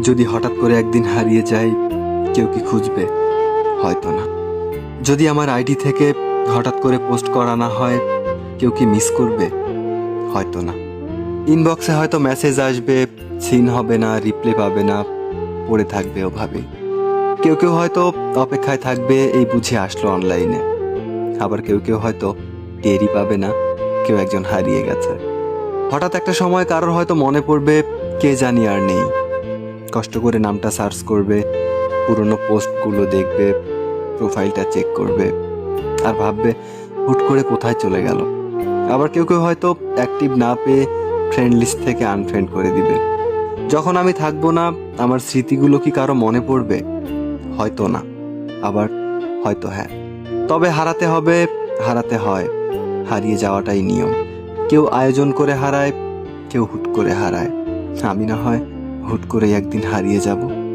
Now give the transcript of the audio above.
যদি হঠাৎ করে একদিন হারিয়ে যাই, কেউ কি খুঁজবে? হয়তো না। যদি আমার আইডি থেকে হঠাৎ করে পোস্ট করা না হয়, কেউ কি মিস করবে? হয়তো না। ইনবক্সে হয়তো মেসেজ আসবে, সিন হবে না, রিপ্লে পাবে না, পড়ে থাকবে ওভাবেই। কেউ কেউ হয়তো অপেক্ষায় থাকবে, এই বুঝে আসলো অনলাইনে। আবার কেউ কেউ হয়তো টেরই পাবে না কেউ একজন হারিয়ে গেছে। হঠাৎ একটা সময় কারোর হয়তো মনে পড়বে, কে জানি আর নেই। কষ্ট করে নামটা সার্চ করবে, পুরনো পোস্টগুলো দেখবে, প্রোফাইলটা চেক করবে, আর ভাববে হুট করে কোথায় চলে গেল। আবার কেউ কেউ হয়তো অ্যাক্টিভ না পেয়ে ফ্রেন্ড লিস্ট থেকে আনফ্রেন্ড করে দিবে। যখন আমি থাকবো না, আমার স্মৃতিগুলো কি কারো মনে পড়বে? হয়তো না, আবার হয়তো হ্যাঁ। তবে হারাতে হবে, হারাতে হয়, হারিয়ে যাওয়াটাই নিয়ম। কেউ আয়োজন করে হারায়, কেউ হুট করে হারায়। আমি না হয় হুট করে একদিন হারিয়ে যাব।